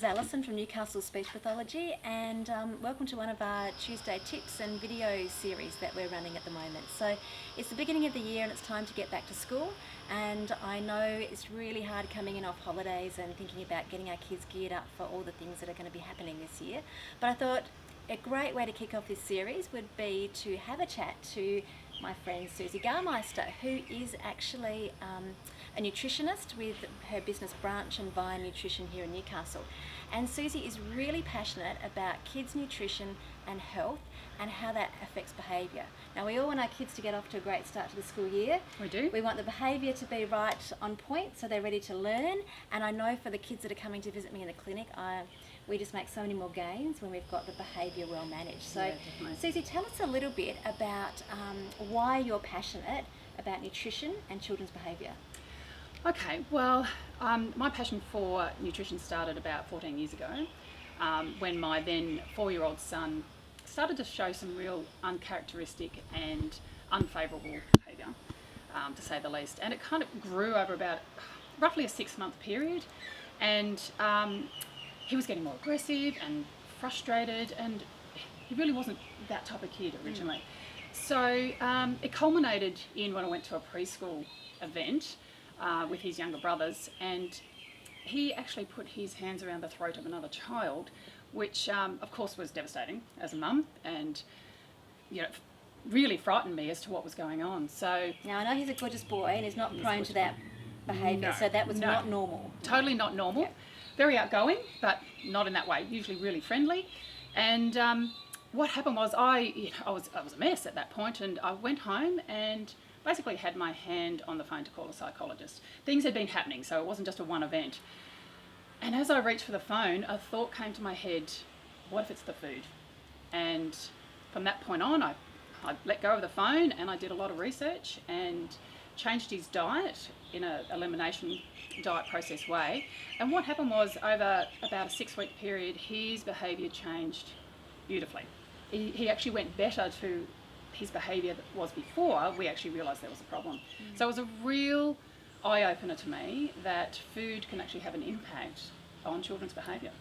is Alison from Newcastle Speech Pathology, and welcome to one of our Tuesday tips and video series that we're running at the moment. So it's the beginning of the year and it's time to get back to school, and I know it's really hard coming in off holidays and thinking about getting our kids geared up for all the things that are going to be happening this year. But I thought a great way to kick off this series would be to have a chat to my friend Suzie Garmeister, who is actually a nutritionist with her business Branch and Vine Nutrition here in Newcastle. And Suzie is really passionate about kids' nutrition and health and how that affects behaviour. Now, we all want our kids to get off to a great start to the school year. We do. We want the behaviour to be right on point so they're ready to learn. And I know for the kids that are coming to visit me in the clinic, we just make so many more gains when we've got the behaviour well managed. So, Yeah, Suzie, tell us a little bit about why you're passionate about nutrition and children's behaviour. Okay, well, my passion for nutrition started about 14 years ago when my then 4-year-old son started to show some real uncharacteristic and unfavourable behaviour, to say the least. And it kind of grew over about roughly a 6-month period, and he was getting more aggressive and frustrated, and he really wasn't that type of kid originally. So it culminated in when I went to a preschool event with his younger brothers, and he actually put his hands around the throat of another child, which of course was devastating as a mum, and really frightened me as to what was going on. So now I know he's a gorgeous boy and he's not prone to that behaviour, No, so that was no. not normal. Totally not normal. Yeah. Very outgoing, but not in that way. Usually really friendly. And what happened was I was a mess at that point, and I went home and basically had my hand on the phone to call a psychologist. Things had been happening, so it wasn't just a one event. And as I reached for the phone, a thought came to my head: what if it's the food? And from that point on, I let go of the phone and I did a lot of research and changed his diet in an elimination diet process way. And what happened was, over about a 6-week period, his behaviour changed beautifully. He actually went better to his behaviour that was before we actually realised there was a problem. So it was a real eye-opener to me that food can actually have an impact on children's behaviour.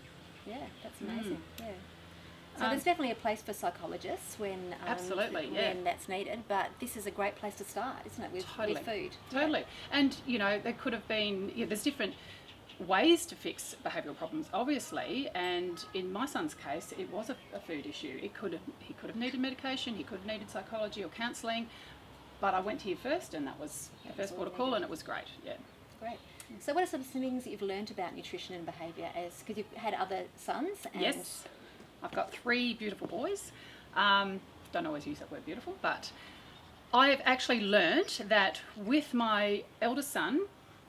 Yeah, that's amazing. Yeah. So there's definitely a place for psychologists when Absolutely, yeah. when that's needed, but this is a great place to start, isn't it, with food? Totally. Yeah. And there could have been, there's different ways to fix behavioural problems, obviously, and in my son's case it was a food issue. He could have needed medication, he could have needed psychology or counselling, but I went here first, and that was the first port of call, and it was great. Yeah. Great. So what are some things that you've learned about nutrition and behaviour, because you've had other sons? And Yes, I've got 3 beautiful boys. Don't always use that word beautiful, but I have actually learnt that with my eldest son,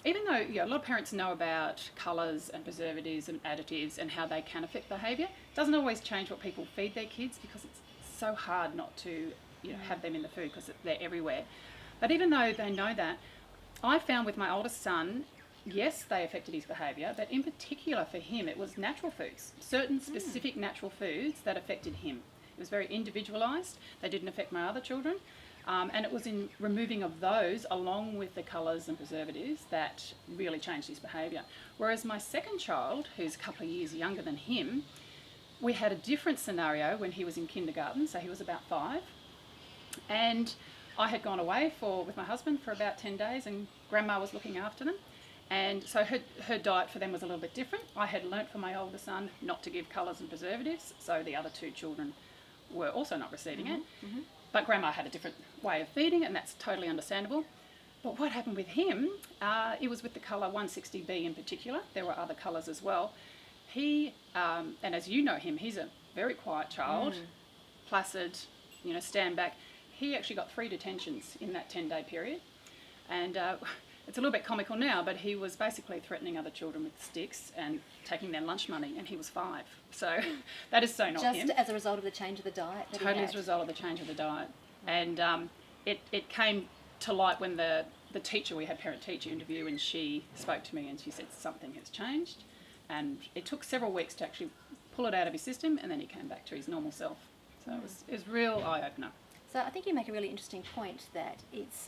even though a lot of parents know about colours and preservatives and additives and how they can affect behaviour, it doesn't always change what people feed their kids, because it's so hard not to have them in the food because they're everywhere. But even though they know that, I found with my oldest son, yes, they affected his behaviour, but in particular for him, it was natural foods, certain specific natural foods that affected him. It was very individualised. They didn't affect my other children. And it was in removing of those, along with the colours and preservatives, that really changed his behaviour. Whereas my second child, who's a couple of years younger than him, we had a different scenario when he was in kindergarten, so he was about 5. And I had gone away with my husband for about 10 days, and Grandma was looking after them. And so her diet for them was a little bit different. I had learnt from my older son not to give colours and preservatives, so the other 2 children were also not receiving it. But Grandma had a different way of feeding, and that's totally understandable. But what happened with him, it was with the colour 160B in particular. There were other colours as well. He, and as you know him, he's a very quiet child, placid, stand back. He actually got 3 detentions in that 10-day period. And it's a little bit comical now, but he was basically threatening other children with sticks and taking their lunch money, and he was 5. So that is so not him. Just as a result of the change of the diet? Totally as a result of the change of the diet. And it came to light when the teacher, we had parent-teacher interview, and she spoke to me and she said something has changed. And it took several weeks to actually pull it out of his system, and then he came back to his normal self. So it was real eye-opener. So I think you make a really interesting point that it's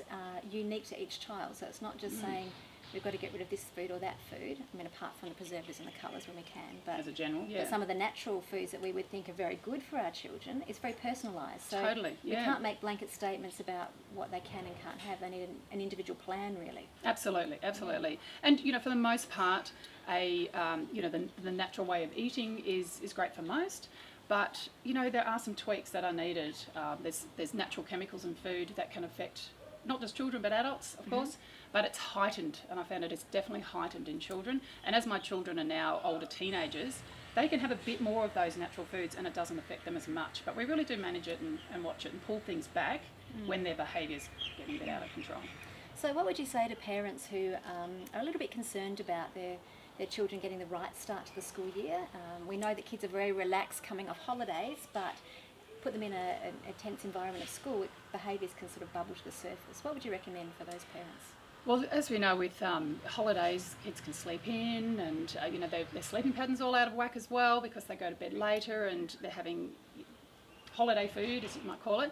unique to each child. So it's not just saying we've got to get rid of this food or that food. I mean, apart from the preservatives and the colours when we can. But as a general, yeah. But some of the natural foods that we would think are very good for our children, it's very personalised. So Totally, yeah. we can't make blanket statements about what they can and can't have. They need an individual plan, really. Absolutely, absolutely. And, you know, for the most part, you know, the natural way of eating is great for most. But, you know, there are some tweaks that are needed. There's natural chemicals in food that can affect not just children but adults, of course, but it's heightened, and I found it is definitely heightened in children. And as my children are now older teenagers, they can have a bit more of those natural foods and it doesn't affect them as much. But we really do manage it and watch it and pull things back when their behaviour's getting a bit out of control. So what would you say to parents who are a little bit concerned about their children getting the right start to the school year? We know that kids are very relaxed coming off holidays, but put them in a tense environment of school, behaviours can sort of bubble to the surface. What would you recommend for those parents? Well, as we know, with holidays, kids can sleep in, and you know, their sleeping patterns all out of whack as well because they go to bed later and they're having holiday food, as you might call it.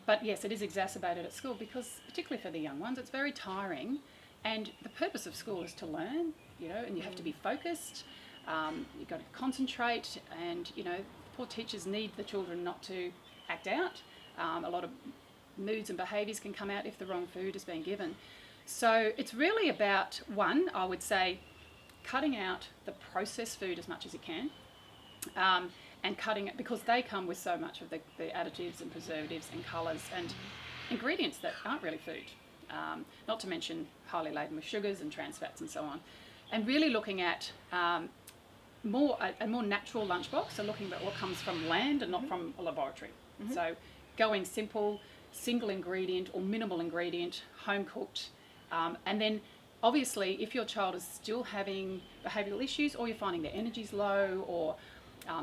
But yes, it is exacerbated at school because, particularly for the young ones, it's very tiring. And the purpose of school is to learn, you know, and you have to be focused. You've got to concentrate, and you know, poor teachers need the children not to act out. A lot of moods and behaviours can come out if the wrong food is being given. So it's really about, one, I would say, cutting out the processed food as much as you can, and cutting it because they come with so much of the additives and preservatives and colours and ingredients that aren't really food. Not to mention highly laden with sugars and trans fats and so on. And really looking at a more natural lunchbox, so looking at what comes from land and not from a laboratory. So going simple, single ingredient or minimal ingredient, home cooked. And then obviously if your child is still having behavioural issues, or you're finding their energy's low, or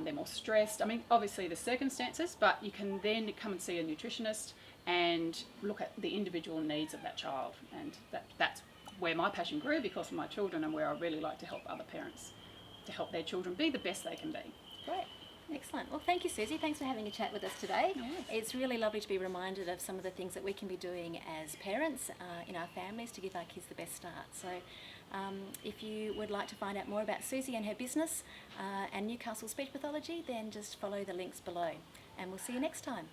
they're more stressed, I mean obviously the circumstances, but you can then come and see a nutritionist and look at the individual needs of that child. And that's where my passion grew, because of my children, and where I really like to help other parents to help their children be the best they can be. Great. Excellent. Well, thank you, Suzie. Thanks for having a chat with us today. No worries. It's really lovely to be reminded of some of the things that we can be doing as parents in our families to give our kids the best start. So if you would like to find out more about Suzie and her business and Newcastle Speech Pathology, then just follow the links below. And we'll see you next time.